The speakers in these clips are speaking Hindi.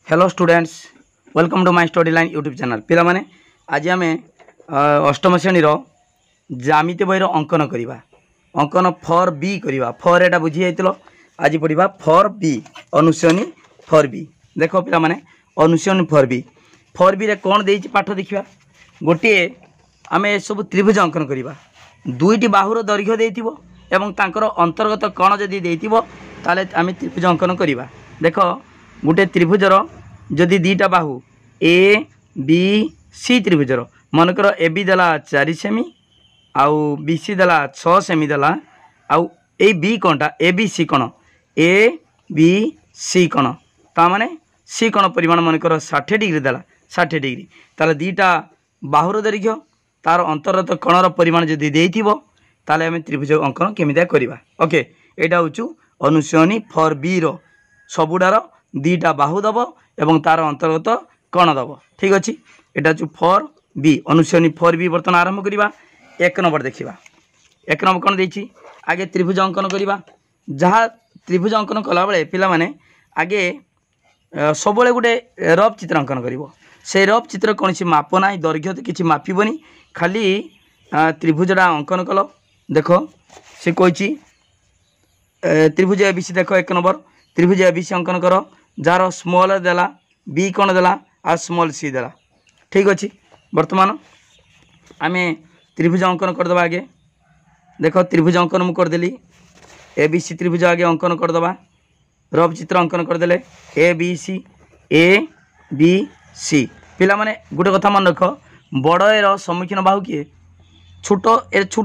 Hello students, welcome to my study line YouTube channel. पिला माने आज आम अष्टम श्रेणी ज्यामिति बही अंकन करवा। अंकन फॉर बी करवा। फॉर एटा बुझी जाइतिलो, आज पढ़ा फॉर बी, अनुश्रेणी फॉर बी। देख पिला माने अनुश्रेणी फॉर बी। फॉर बी रे कौन देइछि पाठ देखिबा। गोटे आम सब त्रिभुज अंकन करवा। दुईटी बाहुर दैर्घ्य देइथिबो एवं तांकर अंतर्गत कण जदि देइथिबो ताले आम त्रिभुज अंकन करवा। देख गोटे त्रिभुजर जदि दीटा बाहु ए बी सी त्रिभुजर मनकर ए बी देला 4 सेमी आउ बी सी देला 6 सेमी देला आउ ए बी कणटा ए बी सी कण ए बी सी कण ता माने सी कण परिमाण मनकर 60 डिग्री देला 60 डिग्री ताले दीटा बाहुर दैर्घ्य तार अंतर्गत कणर परिमाण जदि देइथिबो ताले हम त्रिभुज अंकन केमिदा करबा। ओके, एटा होचु अनुश्रेणी फॉर बी रो सबुडार दीटा बाहु दब एवं तार अंतर्गत कण दब। ठीक अच्छे, यहाँ हूँ फॉर बी, अनुश्रेणी फॉर बी। बर्तमान आरंभ करवा। एक नंबर देखा। एक नंबर कौन देछि आगे त्रिभुज अंकन करवा। जहाँ त्रिभुज अंकन कला बेले पिला माने आगे सब गोटे रफ चित्र अंकन कर। से रफ चित्र कौन सी माप ना, दैर्घ्य तो किसी मापबनी, खाली त्रिभुजटा अंकन कल। देख से कही त्रिभुज एबीसी। देख एक नंबर त्रिभुज एबीसी अंकन कर, जार स्मॉल देला बी कौन देला आ स्मॉल सी देला। ठीक अच्छे, बर्तमान आम त्रिभुज अंकन करदे। आगे देख त्रिभुज अंकन मुझे करदेली। ए बी सी त्रिभुज आगे अंकन करदे। रफ चित्र अंकन करदे ए बी सी। पिला माने गोटे कथा मन रख, बड़ एर सम्मुखीन बाहु किए, छोट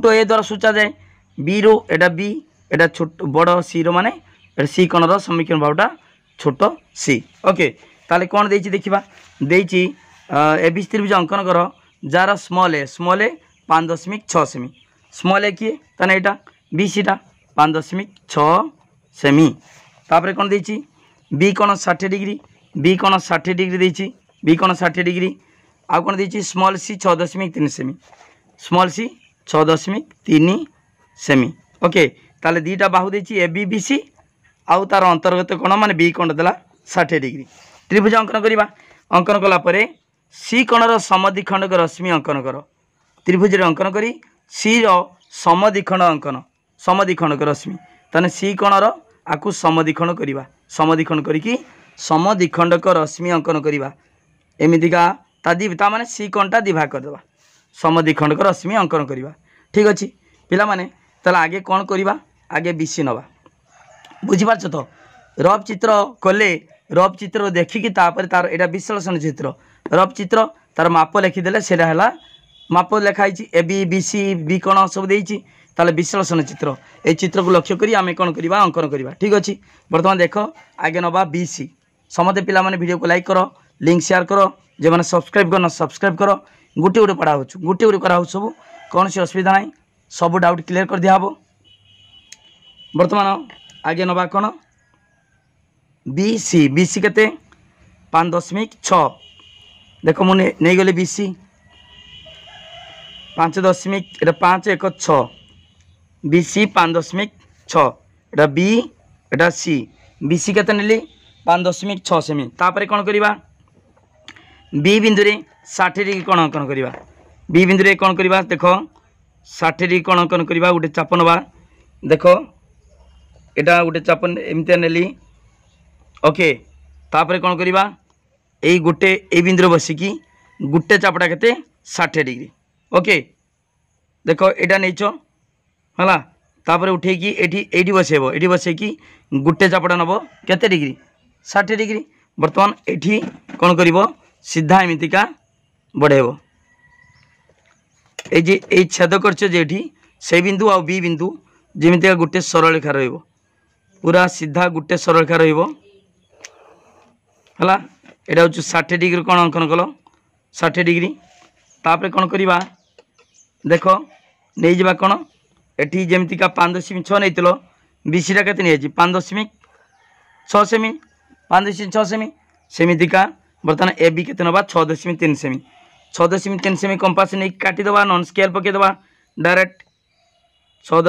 ए द्वारा सूचा जाए बी रो एटा बी, एटा छोट बड़ सी रो माने सी कणर सम्मुखीन बाहुटा छोट सी। ओके, ताले कौन देइछि देखिबा। देइछि ए बी सी त्रिभुज अंकन कर, जार स्मॉल ए 5.6 सेमी। स्मॉल ए किए ताने एटा बी सी टा 5.6 सेमी। तापर कौन देइछि बी कौन 60 डिग्री, बी कौन 60 डिग्री देइछि, बी कौन 60 डिग्री। आ कौन देइछि small C 6.3 semi, small C 6.3 semi. Okay, ताले दीटा बाहु देइछि ए बी बी सी आउ तार अंतर्गत कौन माने बी कौन देला 60 डिग्री। त्रिभुज अंकन करवा। अंकन कला परे सी कणर समद्विखंडक रश्मि अंकन कर। त्रिभुज अंकन करी सी रो समद्विखंड अंकन, समद्विखंडक रश्मि ताने सी कणर आकु समद्विखंड करवा। समद्विखंड करिकी समद्विखंडक रश्मि अंकन करवा। एमितिका ता माने सी कणटा दिभाग करदेबा, समद्विखंडक रश्मि अंकन करवा। ठीक अच्छे पिला माने ताले आगे कौन करवा, आगे बीसी नवा। बुझीपारछ तो रफ चित्र कले रफ चित्र देखिकी तापर तार एटा विश्लेषण चित्र। रफ चित्र तार माप लिखिदेले सेटा हैला माप लिखाई A B B C B कण सब देइछि, ताले विश्लेषण चित्र। ए चित्र को लक्ष्य करी आमे कौन करवा, अंकन करवा। ठीक अच्छे, बर्तमान देख आगे नवा बी सी। समस्त पिला माने वीडियो को लाइक करो, लिंक शेयर करो, जे माने सब्सक्राइब करना सब्सक्राइब करो। गुटे गुटे पढ़ा होछु, गुटे गुटे करा हो, सब कौन सी असुविधा नहीं, सब डाउट क्लियर कर दिया हबो। बर्तमान आगे नवा कौन बी सी। बी सी केते 5.6। देख मुझे नहीं गली बी सी 5.6 बी सी 5.6 एटा बी एटा सी। बी सी केते नेली 5.6 सेमी। तापर कौन करवा बी बिंदु रे 60 डिग्री कौन अंकन करवा। बी बिंदु रे कौन करवा देख 60 डिग्री कौन अंकन करवा। गोटे चाप नवा। देख एटा गोटे चाप एमती नेली। ओके, तापर कौन करवा यही गोटे ए बिंदु बसिकी गोटे चापटा केते 60 डिग्री। ओके, देख एटा नहींच है, तापर उठे कि एठी बसेब, एठी बसेकी गोटे चापटा नब केते डिग्री 60 डिग्री। बर्तमान एठी कौन करिवो सीधा एमितिका बढ़ेब। ए छेद करछ जे एठी से बिंदु आ बी बिंदु जेमितिका गोटे सरल रेखा रहइबो, पूरा सीधा गोटे सरल रेखा रहइबो हला। एटा हूँ 60 डिग्री कौन अंकन कल 60 डिग्री। तापर कौन करवा देख नहीं जावा कौन एटी जमीतिका 5.6 नहीं तिलो बीसीटा के 5.6 सेमी 5.6 सेमी सेमितिका। बर्तमान ए बी के नवा 6.3 सेमी 6.3 सेमी कंपास नहीं काटिदेवा। नॉन स्केल पकईदेवा डायरेक्ट 6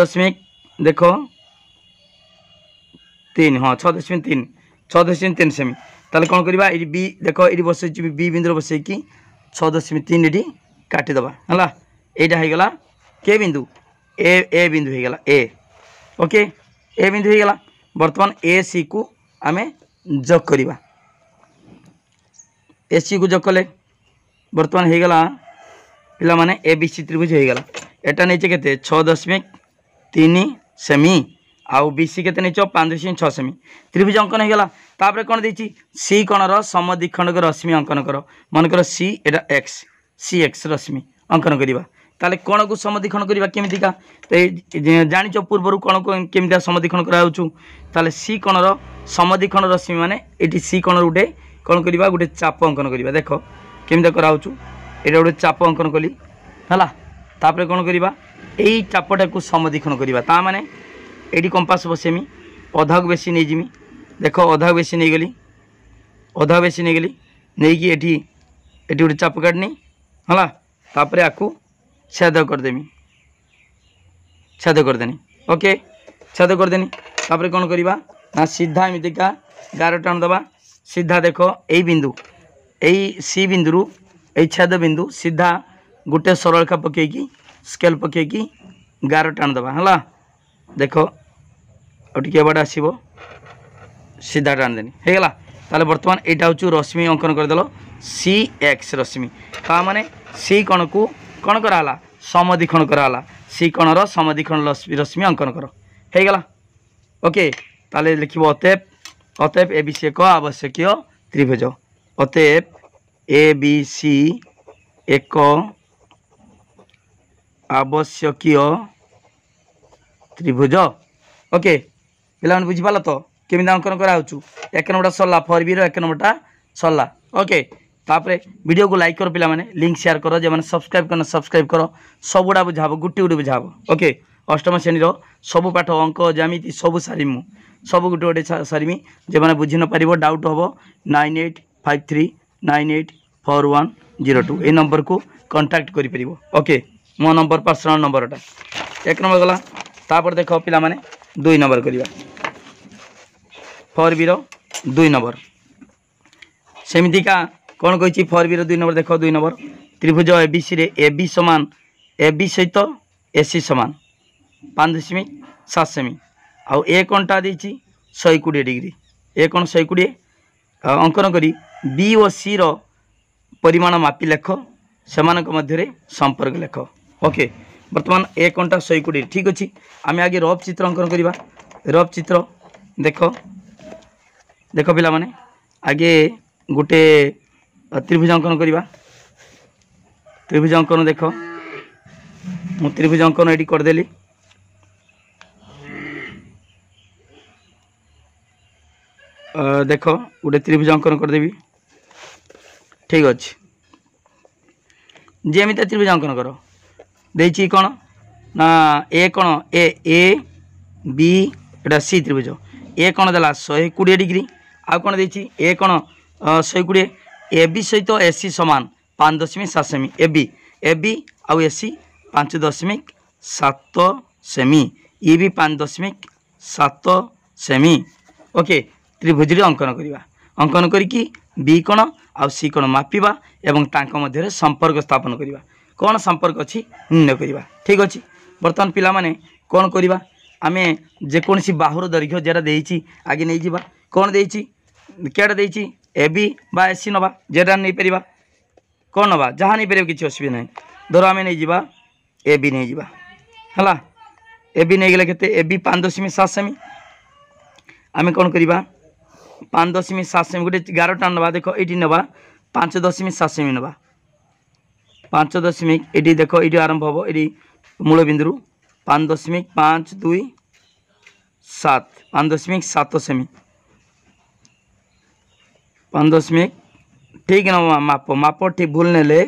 देख 3 हाँ 6.3 सेमी। ताले कौन करवा ये बी देख ये बस बी बिंदु बस 6.3 ये काटिदेवा है यहाँ हो गला के बिंदु ए बिंदु हो गला ए ओके ए बिंदु हो गला बर्तमान ए सी को आम जोग करवा ए सी को जोग कले बर्तमान हो गला पिला माने ए बी सी त्रिभुज हो गला एटा नहीं के 6.3 सेमी आउ बी सी के 5.6 सेमी त्रिभुज अंकन हो गला तापर कौन देती सी कोणर समद्विखंडक रश्मि अंकन कर मनकर सी एटा एक्स सी एक्स रश्मि अंकन करवा ताले कोण को समद्विखंड करवा केमितिका जानिच पूर्व कोण को केमितिका समद्विखंड कराउछु ताले सी कोणर समद्विखंड रश्मि माने एटी सी कोण गुटे कोण करवा गुटे चाप अंकन करवा देख केमितिका कराउछु एटा गुटे चाप अंकन कली हला तापर कोण करवा एई चापटा को समद्विखंड करवा ता माने एटी कंपास बसेमी अधा को बेसी नहीं जिमी देख अधा बेसी नहीं गली अधा बेसी नहीं गली नहीं कि एटी एटी गोटे चाप काटनी है तापर आपको छेद करदेमी छेद करदेनी ओके छेद करदेनी तापर कौन करवा ना सीधा एमतीका गार टाण दबा सीधा देख यही बिंदु यही सी बिंदु यही छेद बिंदु सीधा गोटे सरलरेखा पकईकी स्केल पकईकी गार टाण दबा है देख टे बड़ा आसो सीधा टाण देनी हो गला ताले बर्तमान यहाँ हूँ रश्मि अंकन करदेल सी एक्स रश्मि ता माने सी कण को कौन कराला समद्विखंड कराला सी कणर समद्विखंड रश्मि अंकन कर हो गला ओके ताले लिख अतएव अतएव ए बी सी एक आवश्यक त्रिभुज अतएव ए बी सी एक आवश्यक त्रिभुज ओके पिला बुझीपाल तो केमी अंकन कराऊँ एक नंबरटा सरला फर बी एक नंबरटा सरला ओके तापर वीडियो को लाइक कर पिला माने लिंक शेयर कर जो मैंने सब्सक्राइब करना सब्सक्राइब कर सबुड़ा बुझाब गुटे गुटे बुझाब ओके अष्टम श्रेणी सब पाठ अंक जमीती सब सारी मु सब गुटे गुटे सारी जो मैंने बुझी न पार डाउट हम 9853984102 ये नंबर को कांटेक्ट करि ओके मो नंबर पर्सनल नंबरटा एक नंबर गला तापर देख पिला माने 2 नंबर करवा फर बी 2 नंबर सेमितिका कौन कही फर बी 2 नंबर देख 2 नंबर त्रिभुज एबीसी रे एबी समान एबी सहित एसी समान 5.7 सेमी आउ ए कोणटा देछि 120 डिग्री ए कोण 120 अंकन करी बी और सी रो परिमाण मापी लेख सेमानक मध्य संपर्क लेख ओके बर्तमान ए कोणटा 120 ठीक अच्छी आम आगे रफ चित्र अंकन करवा रफ चित्र देख देख पिला माने आगे गोटे त्रिभुज अंकन करवा त्रिभुज अंकन देख मु त्रिभुज अंकन ये करदेली देख गोटे त्रिभुज अंकन करदेवी ठीक अच्छे जेमिता त्रिभुज अंकन कर देछि कौन ना ए कौन ए बी एटा सी त्रिभुज ए कौन देला 120 डिग्री आ कौन देछि ए कौन 120 ए बी सहित एसी समान 5.7 सेमी ए बी आउ एसी 5.7 सेमी ई भी 5.7 सेमी ओके त्रिभुज अंकन करवा अंकन करी बी कोण आउ सी कोण मापिबा एवं तांको मध्य संपर्क स्थापन करवा कौन संपर्क अच्छी निर्णय करवा ठीक अच्छे बर्तमान पिला माने कौन करवा आमे जेकोसी बाहुर दैर्घ्य जेटा देछि आगे नहीं जावा कौन देछि केटा देछि ए बी बा एसी नवा जेटा नहीं पारिबा कौन नवा जहाँ नहीं पारे किसी असुविधा नहीं धर आम नहीं जावा ए बी नहीं जावा है ए बी नहीं गले केते ए बी 5.7 सेमी आम कौन करवा 5.7 सेमी गोटे 11 टाण नवा देख ये नवा 5.7 सेमी नवा 5 ये देख ये आरंभ हम ये मूल बिंदु 5.527 5.7 सेमी 5 ठीक न माप माप ठीक भूल नेले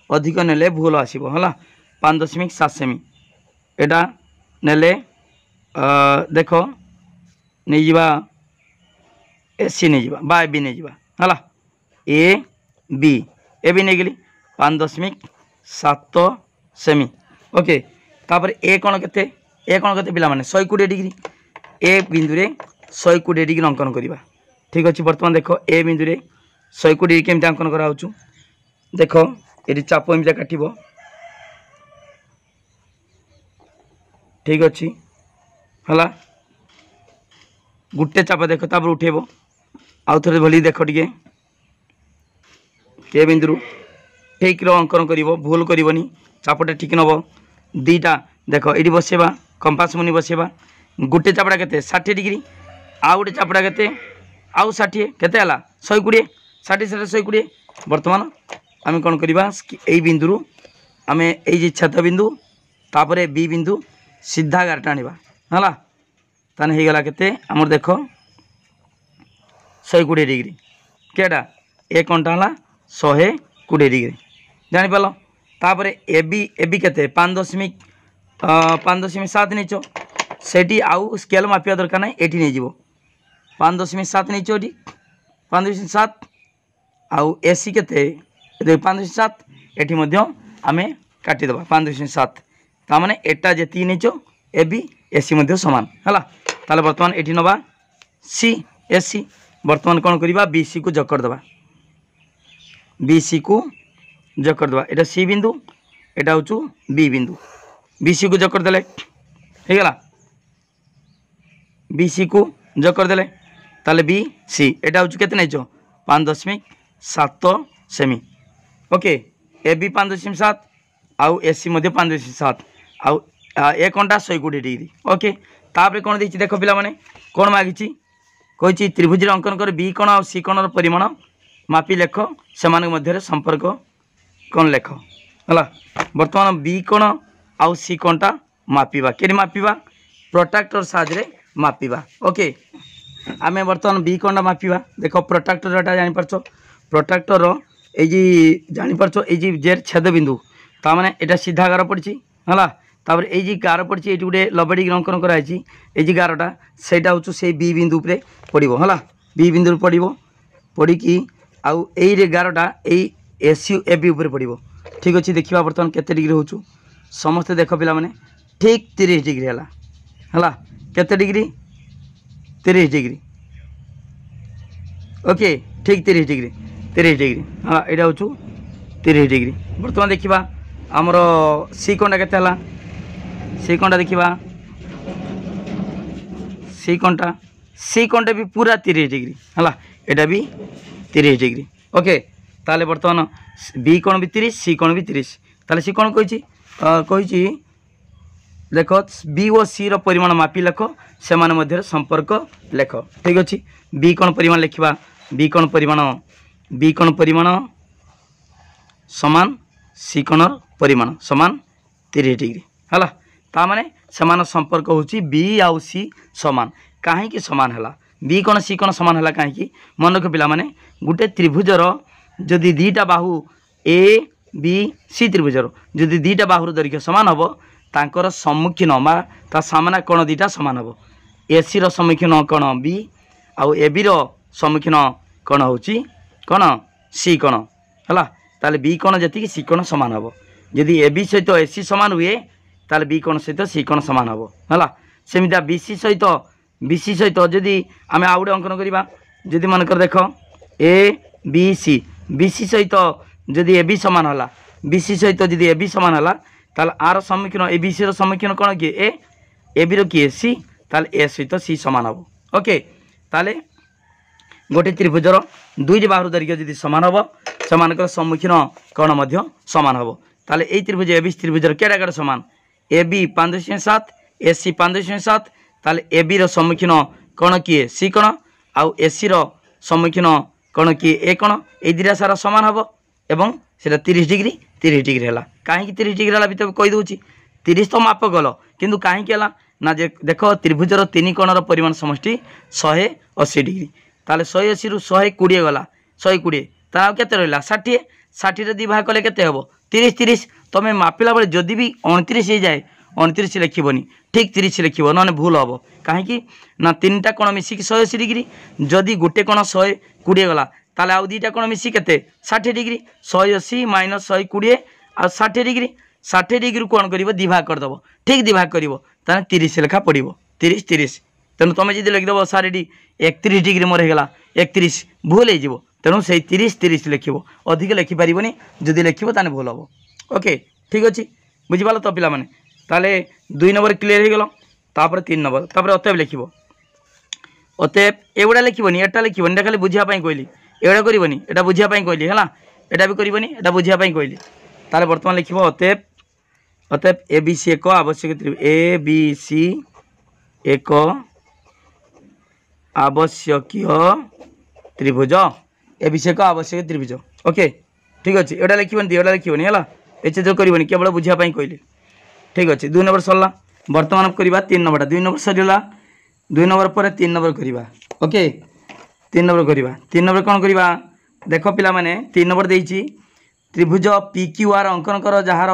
अधिक नेले भूल आसो है 5.7 सेमी एटा नेले देख नहीं जावा एसी नहीं जावा बा ए बी नहीं जावा है ए बी नहीं गली 5.7 सेमी ओके तापर ए कौन के पिला माने 120 डिग्री ए बिंदु रे 120 डिग्री अंकन करवा ठीक अच्छे। बर्तमान देख ए बिंदु 120 केमती अंकन कराऊँ देख ये चाप एमती काट ठीक अच्छे है गोटे चाप देख तापर उठेब आउ थे भली देख टे ए बिंदु ठीक अंकन कर भूल करनी चापटा ठीक नब दीटा देख ये बसेबा कंपास मुनि बसेबा गोटे चापड़ा के 60 डिग्री आउ गोटे चापड़ा के आउ 60 केते 120 60 120 बर्तमान आम कौन करवा यही बिंदु आम ये छेद बिंदु तापर बी बिंदु सीधा गारटा आनिबा है ताने हो गला केते आमर देख 120 डिग्री केटा ए कंटा है 120 डिग्री जानीपाल तापर एबी केते 5.7 नहीं सेठी आउ स्केल मापिया दरकार ना ये नहीं जीव 5.7 नहीं ये 5.7 आउ एसी केते 5.7 ये आम काटिदेव 5.7 ताने एटा जी नहीं एबी एसी सामान है ताले बर्तमान ये नवा सी एसी बर्तमान कौन करवा बीसी को जोग करदे बीसी को जोग करदे एटा सी बिंदु एटा हूँ बी बिंदु बीसी को जोग करदे होगला बीसी को जोग करदे ताले बी सी एटा हूँ केते नहीं 5.7 सेमी ओके ए बी 5.7 आउ एसी 5.7 आउ एक घंटा 120 डिग्री ओके तापर कौन देखिए देख पिला माने कौन मागिची कही त्रिभुज अंकन कर बी कोण और सी कोणर परिमाण मापी लेख से संपर्क कौन लेख है बर्तमान बी कोण आउ सी कोणटा मापिबा के मापिबा प्रोट्राक्टर साहाय्य मापिबा ओके आम बर्तमान बी कोणटा मापिबा देख प्रोट्राक्टर एटा जानीपारछ प्रोट्राक्टर ये जानीपारछ ये जेर छेद बिंदु ताने यहाँ सीधा गार पड़ी है तापर ये गार पड़ी ये गोटे 90 डिग्री अंकन कराई ये गारटा से हूँ से बी बिंदु पड़ो है बी बिंदु पड़ो पड़ी आउ ये गारटा यही एसी ए बी पड़ो ठीक अच्छे देखा बर्तमान केते डिग्री हूँ समस्ते देख पिला माने ठीक 30 डिग्री है केते डिग्री 30 डिग्री ओके ठीक 30 डिग्री हाँ यहाँ हूँ 30 डिग्री बर्तमान देखा आमर सी कंटा केते हला सी कंटा देखा सी कंटा भी पूरा 30 डिग्री है यहाँ भी 30 डिग्री ओके ताले बर्तमान बी कोण भी 30 सी कोण भी 30 ताले सी कोण कही देख बी और सी रो परिमाण मापी लेख से मध्य संपर्क लेख ठीक अच्छे बी कोण परिमाण लिखा बी कोण परिमाण समान सी कोणर परिमाण समान 30 डिग्री है ताने समान संपर्क होची बी आउ सी समान कहीं समान है बी कोण सी कोण समान है कहीं मन रख पिला माने गोटे त्रिभुजर जदि दीटा बाहु ए बी सी त्रिभुजर जदि दीटा बाहुर दैर्घ्य सामान हम तांकर सम्मुखीन ता सामना कोण दीटा सामान हम एसी रो सम्मुखीन कोण बी आउ ए बी रो सम्मुखीन कोण होची कोण सी कोण है ताले बी कोण जति सी कोण सामान हम जदि ए बी सहित एसी सामान हुए ताले बी कोण सहित सी कोण सामान हम है सेमिता बीसी सहित जदि आम आउ गोटे अंकन करवा जदि मनकर देख ए बी सी सहित जदि ए बी सामान है बीसी सहित जदि ए बी सामान है ताल आर सम्मुखीन ए बी सी रो सम्मुखीन कौन किए ए बी रो किए सी ताल ए सहित सी सामान हम ओके ताले गोटे त्रिभुजर दुईट बाहु दैर्घ्य जदि सामान हम से सम्मुखीन कौन सामान हम ताले ए त्रिभुज ए बी त्रिभुजर केटा सामान ए बी 5.7 ए सी 5.7 ताले ए बी रो सम्मुखीन कौन किए सी कौन आउ ए सी रो सम्मुखीन कौन किए ए कौन ए दुटा सारा सामान हम एवं से 30 डिग्री है कहीं 30 डिग्री है भी कही दूसरी 30 तो माप गल किंतु कहीं ना देख त्रिभुजर 3 कोणर परिमाण समष्टि 180 डिग्री ताले 180 रु 120 गला 120 ता केते रहिला 60 60 रे दी भाग कले केते हबो 30 30 तमे मापिला बेले जदि भी 29 हो जाए 29 लिखबनी ठीक 30 लिखब ना भूल हम कहीं ना 3टा कोण मिसिक 180 डिग्री जदि गोटे कोण 120 गला ताले आउ दीटा कोण मिसिक केते 60 डिग्री 180 माइनस 120 आ 60 डिग्री 60 डिग्री कौन कर दी भाग करदेव ठीक दी भाग कर 30 लेखा पड़ो 30 30 तेणु तुम जी लिखिदेव सार ये 31 डिग्री मोर होगा 31 भूल हो तेणु से 30 लिख अधिक लिखिपार जदि लिख भूल हम ओके ठीक अच्छे बुझीपाल तो पिला माने ताले 2 नंबर क्लीयर हो गला 3 नंबर अतएव लिख अतएव एगुड़ा लिखनी एटा लिखनी खाली बुझापी कहली एगुड़ा करनी एटा बुझापी कहली है एटा भी करनी एटा बुझापी कहली ताले बर्तमान लिख अतएव अतएव ए बी सी एक आवश्यक त्रिभुज ए बी सी एक आवश्यकीय त्रिभुज ए बी सी एक आवश्यक त्रिभुज ओके ठीक अच्छे एटा लिखनी एटा लिखनी है एच जो करनी केवल बुझापी कहली ठीक अच्छे 2 नंबर सरला बर्तमान करवा 3 नंबर 2 नंबर सरला 2 नंबर पर 3 नंबर करवा ओके 3 नंबर करवा 3 नंबर कौन करवा देख पिला माने 3 नंबर देइछि त्रिभुज पी क्यू आर अंकन कर जार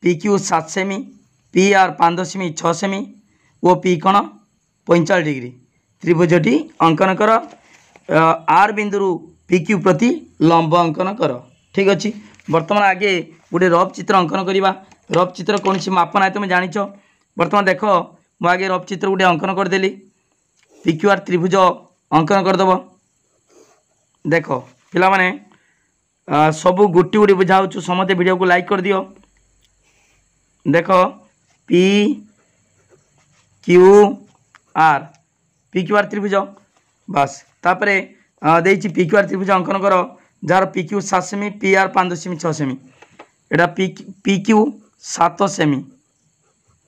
पी क्यू 7 सेमी पी आर 5.6 सेमी ओ पी कोण 45 डिग्री त्रिभुजटी अंकन कर आर बिंदु पी क्यू प्रति लंब अंकन कर ठीक अच्छे बर्तमान आगे गोटे रफ चित्र अंकन करवा रफ चित्र कौन सी माप ना तुम जाच बर्तमान देख मु आगे रफ चित्र गोटे अंकन करदेली पी क्यू आर त्रिभुज अंकन करदेव देख पिला माने सब गोटी गोटी बुझाऊ समस्त वीडियो को लाइक कर दियो देख पी क्यू आर त्रिभुज बस तापर देछि पी क्यू आर त्रिभुज अंकन कर जार पी क्यू 7 सेमी पी आर 5.6 सेमी एटा पी क्यू 7 सेमी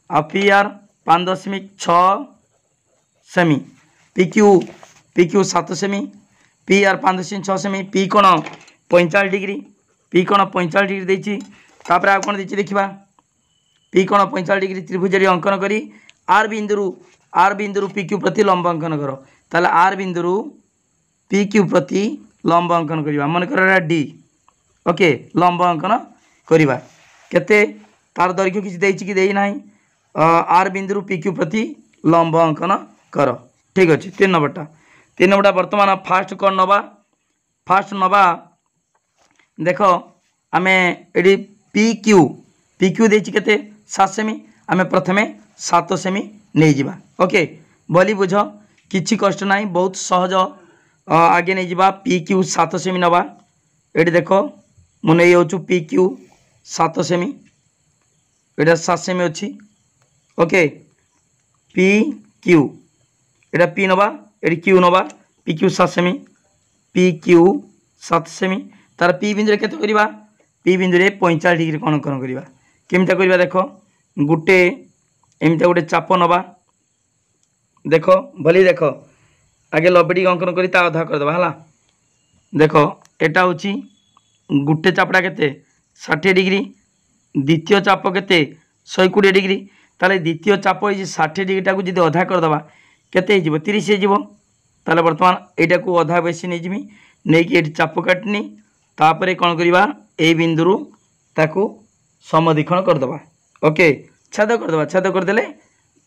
आ पी आर 5.6 सेमी पी क्यू 7 सेमी पी आर 5.6 सेमी पी कोण 45 डिग्री पी कोण 45 डिग्री देछि तापर आ कोण देछि देखिबा पी कोण 45 डिग्री त्रिभुज अंकन करी आर बिंदु पी क्यू प्रति लंब अंकन कर ताले आर बिंदु पी क्यू प्रति लंब अंकन करवा मन कर डी ओके लंब अंकन करवा केते तार दैर्घ्य किसी देछि कि देई नाही आर बिंदु पी क्यू प्रति लंब अंकन कर ठीक अच्छे 3 नंबरटा बर्तमान फास्ट कौन नवा फास्ट नवा देख आमे एडी पी क्यू देछि केते 7 सेमी आमे प्रथमे 7 सेमी नहीं जिबा ओके बोली बुझ किछि कष्ट नाही बहुत सहज आगे नहीं जावा पी क्यू 7 सेमी नवा ये देख मु नहीं जाऊँ पी क्यू 7 सेमी यहाँ 7 सेमी अच्छी ओके पी क्यू यहाँ पी नवा ये क्यू नवा पी क्यू 7 सेमी पी क्यू 7 सेमी तार पी बिंदु के पी बिंदु 45 डिग्री कौन कौन करवा केमता करवा देख गोटे एमती गोटे चाप नवा देख भली देख आगे लबेटी अंकन करी ता अधा करदे है देख एटा हूँ गोटे चापटा के 60 डिग्री द्वितीय चाप के 120 डिग्री ताले द्वितीय चाप 60 डिग्रीटा को जी अधा करदे केते 30 हो ताले बर्तमान एटा को अधा बेसी नहीं जीमी नहीं कि चाप काटनी तापर कौन करवा ए बिंदु ताकू समद्विखंड करदे ओके छेद करदे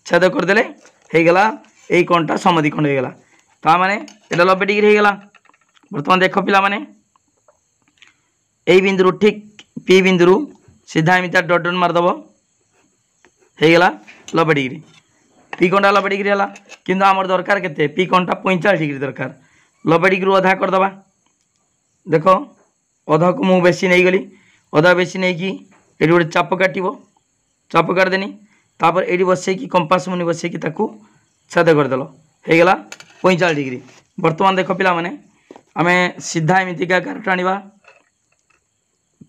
छेद करदे हो गला यही कौनटा समद्विखंड हो गला ता माने एटा 90 डिग्री हो गला बर्तमान देख पिला माने ए बिंदु ठीक पी बिंदु सीधा एमती डट डट मारदेव हो गला 90 डिग्री पी कौनटा 90 डिग्री है किंतु आमर दरकार केते पी कौनटा 45 डिग्री दरकार 90 डिग्री अधा करदे देख अधा को मु बेसी नहीं गली अधा बेसी नहीं कि ये गोटे चाप काटदेनी तापर ये बसैकी कंपास मुनि बसैकी छेद करदेल हो गला 45 डिग्री बर्तमान देख पिला माने आमे सीधा एमतीका गारट आनिबा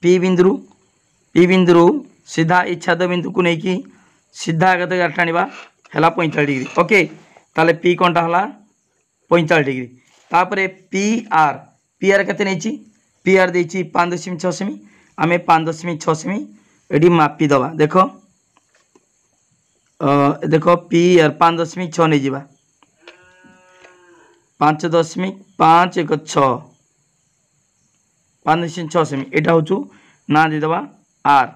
पी बिंदु सीधा ई छेद बिंदु को लेकिन सीधा आगत गारट आनिबा है 45 डिग्री ओके ताले पी कौनटा है 45 डिग्री तापर पी आर केते नहीं पी आर देछि 5.6 सेमी आमे 5.6 सेमी एडी मापी दबा देख देख पी आर 5.6 नहीं जीवा 5.516 5.6 सेमी यहाँ हूँ ना देदेबा आर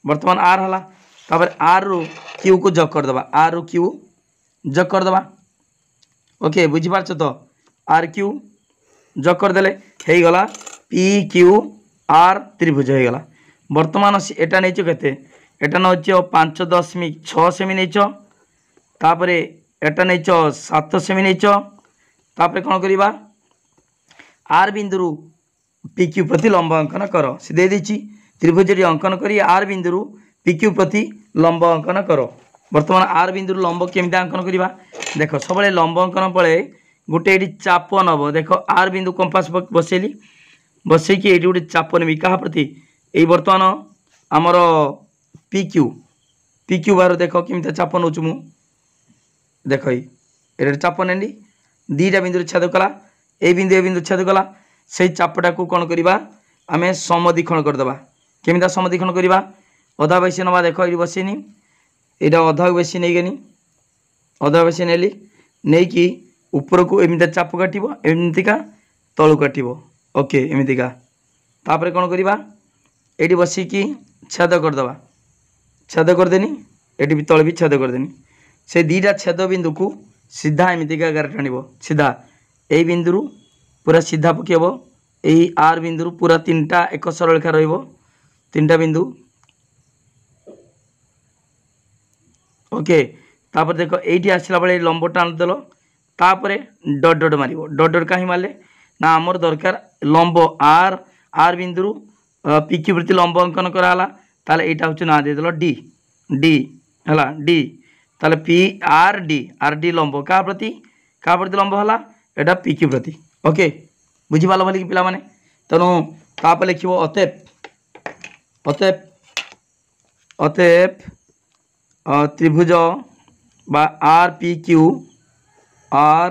बर्तमान आर है तापर आर रु क्यू को जग करदे आर रु क्यू जग करदे ओके बुझीपार तो आर क्यू जग करदे हो गला पी क्यू आर त्रिभुज हो गला बर्तमान एटा नहीं के एटा नौ 5.6 सेमी नहीं तापर एटा नहीं 7 सेमी नहीं तापर कौन करवा आर बिंदु PQ प्रति लंब अंकन कर से दे देछि त्रिभुजटी अंकन करी आर बिंदु PQ प्रति लंब अंकन कर। बर्तमान आर बिंदु लंब केमिति अंकन करवा देख सब लंब अंकन पड़े गोटे ये चाप नब देख आर बिंदु कंपास बसैली बसैकी ये गोटे चाप नेबी क्या प्रति यही बर्तमान आमर PQ बार देख केमिति चाप नौ मु देख ये चाप नेली दीटा बिंदु छेद कला ए बिंदु छेद कला से चापटा को कौन करवा आम समद्विखंड करदे केमिता समद्विखंड करवा अधा बेसी नवा देख ये बसैनी यहाँ अधा बेसी नहीं गनी अधा बेसी नेली नहीं कि ऊपर को एमती चाप काटो एमतीका तलू काटो ओके एमतीका तापर कौन करवा ये बसिकी छेद करदे छेद करदेनी ये भी तल भी छेद करदेनी से दीटा छेद बिंदु को सीधा एमतीका गार टाण सीधा यही बिंदु पूरा सीधा पकेब यही आर बिंदु पूरा 3टा एक सरलरेखा रो बिंदु ओके तापर देख ये आसला बेले लंब टाण देल तापर डट डट मार डट डट कहीं मारे ना आमर दरकार लंब आर आर बिंदु PQ प्रति लंब अंकन कराला ताले एटा हूँ ना देदेल डी डी है डी ताले आर डी लंब क्या प्रति लंब है यहाँ PQ प्रति ओके बुझीपाल बोलिक पिला माने तेणु तापर लिख अतएव अतएव अतएव त्रिभुज बा आर पी क्यू आर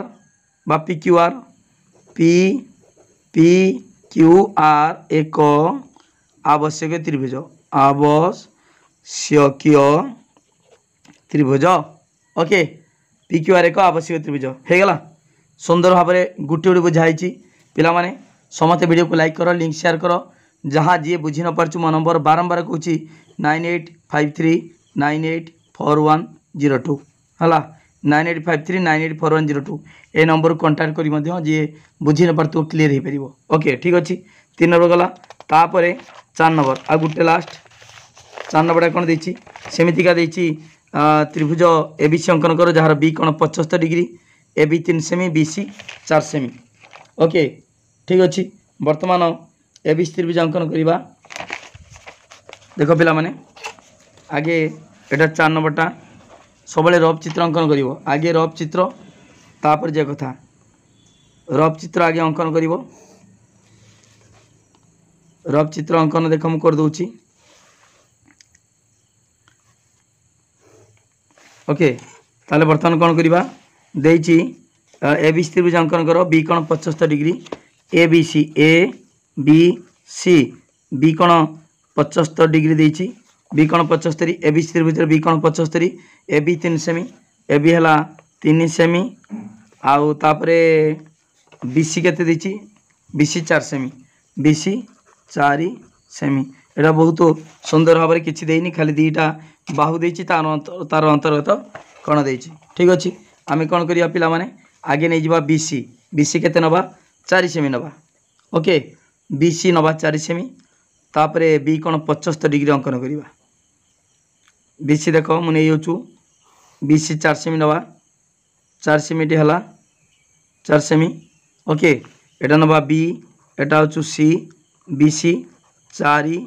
बा P Q R P Q R एक आवश्यक त्रिभुज आवश्यक त्रिभुज ओके पी क्यू आर एक आवश्यक त्रिभुज हो गला सुंदर भाव में गोटे गोटे बुझाई पिला माने समस्त वीडियो को लाइक कर लिंक शेयर कर जहाँ जी बुझी न पार्छु मो नंबर बारंबार कहूँ 9853984102 है 9853984102 ए नंबर को कंटाक्ट करी जी बुझी न पार्थ क्लीयर हो पार ओके ठीक अच्छे 3 नंबर गला तापर 4 नंबर आ गोटे लास्ट 4 नंबर कौन देती सेमितिका देती त्रिभुज ABC अंकन कर जार बी कोण 75 degree AB 3 semi BC 4 semi okay ठीक अच्छे बर्तमान ABC त्रिभुज अंकन करवा देख पिला माने आगे एटा 4 नंबरटा सब रफ चित्र अंकन कर आगे रफ चित्र तापर जे कथा रफ चित्र आगे अंकन कर रफ चित्र अंकन देख मु कर दूची ओके ताले बर्तमान कौन करवा देची ABC त्रिभुज अंकन कर बी कोण 75 डिग्री ABC ABC बी कोण 75 डिग्री देची बी कोण 75 ABC त्रिभुज बी कोण 75 AB 3 सेमी AB है 3 सेमी आउ तापरे BC केते देची BC 4 सेमी BC 4 सेमी एटा बहुत सुंदर भाव में किसी देनी खाली दीटा बाहु देची तार अंतर्गत कण देची ठीक अच्छे आम कौन करिया पिला माने आगे नहीं जावा BC केते नबा 4 सेमी नबा ओके BC नबा 4 सेमी तापरे बी कोण 75 डिग्री अंकन करवा BC देख मुझे जाऊँ BC 4 सेमी नबा 4 सेमी टी है 4 सेमी ओके एटा नबा B एटा हूँ C BC 4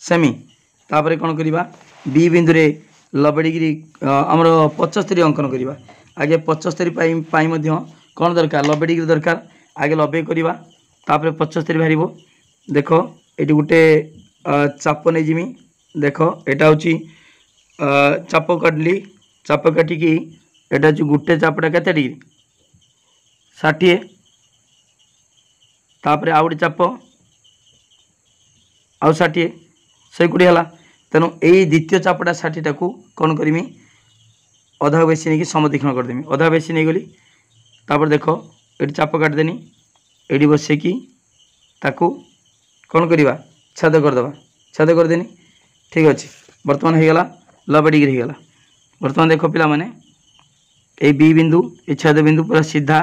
सेमी तापर कौन करवा बी बिंदु रे 90 डिग्री आमर 75 अंकन करवा आगे 75 कौन दरकार 90 डिग्री दरकार आगे 90 करवा तापर 75 बाहर देख ये गोटे चाप नहीं जिमी देख यहाँ हूँ चाप काटली चाप काटिकी एटा हूँ गोटे चापटा केते डिग्री 60 तापर आउ गोटे चाप आउ 60 से कोटी है तेणु यही द्वितीय चापटा 60 टाक कौन करमी अधा बेसी नहीं कि समद्विखंड करदेमी अधा बेसी नहीं गली तापर देख ये चाप काटदेनी ये बसैकी ताकू कौन करवा छेद करदे छेद करदेनी ठीक अच्छे बर्तमान हो गला 90 डिग्री हो गला बर्तमान देख पिला माने ये बी बिंदु ये छेद बिंदु पूरा सीधा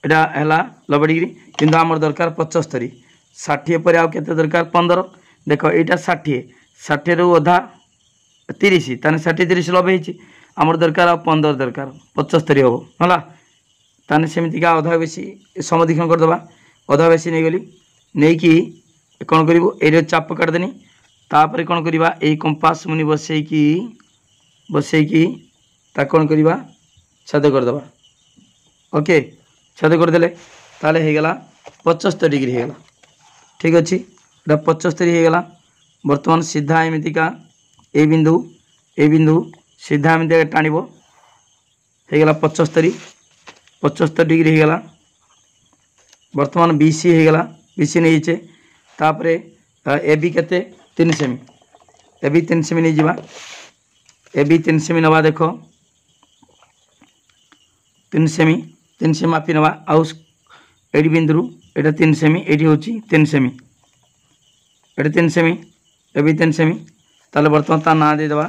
एटा है 90 डिग्री किंतु आमर दरकार 75 60 पर आउ केते दरकार 15 देख यहाँ 60 रू अधा 30 ताने 60 30 90 होती आमर दरकार 15 दरकार 75 हम है ताने सेमतिका अधा बेसी समधिक्षण करदे अधा बेसी नहीं गली नहीं कि कौन कर चाप काटदेनी तापर कौन करवा यही कंपास मुनि बसैकी कौन करवा छेद करदे ओके छेद करदे ताले हो गला 75 डिग्री हो गला ठीक अच्छे 75 हो गला बर्तमान सीधा एमतीका ए बिंदु सीधा एमती टाण हो गला 75 डिग्री हो गला बर्तमान बीसी हो गला बीसी नहीं चे तापरे ए बी केते 3 सेमी ए बी 3 सेमी नहीं जीवा ए बी 3 सेमी नवा देखो 3 सेमी मापी नवा आउ एडी बिंदु एटा 3 सेमी एटी होची 3 semi Etah 3 semi A B 3 semi ताले बर्तमान ता ना दे देबा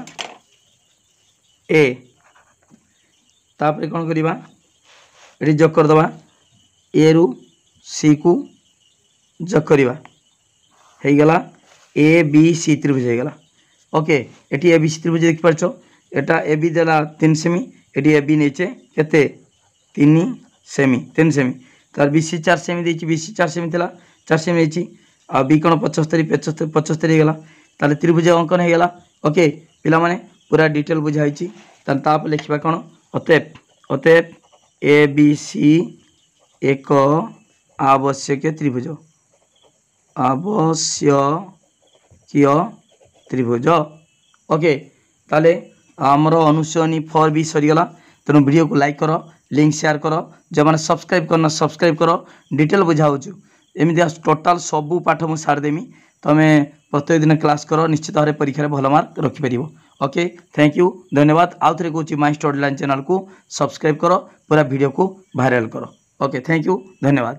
ए तापरे कोन करबा एटी जोग कर देबा ए रु सी को जोग करबा हो गला ए बी सी त्रिभुज हो गला ओके एटी ए बी सी त्रिभुज देख पारछो एटा ए बी देला 3 सेमी एटी ए बी नेचे केते 3 सेमी तार बी सी 4 सेमी देछि बी सी 4 सेमी थिला 4 सेमी देछि आ बी कोन 75 हो गला ताले त्रिभुज अंकन हो गला ओके पिला माने पूरा डिटेल बुझाइछि तान ताप लिखिबा कोन अतएव ए बी सी एक आवश्यक त्रिभुज ओके ताले आमर अनुसरणी 4B सरीगला तेणु वीडियो को लाइक करो लिंक शेयर करो जो मैंने सब्सक्राइब करना सब्सक्राइब करो डिटेल बुझाऊँ एमती टोटाल सबू पाठ मुझे सारदेमी तुम्हें प्रत्येक दिन क्लास करो निश्चित भाव परीक्षा भल मार्क रखिपर ओके थैंक यू धन्यवाद आउ थे कहूँ माय स्टडी लाइन चैनल को सब्सक्राइब करो पूरा वीडियो को वायरल करो ओके थैंक यू धन्यवाद।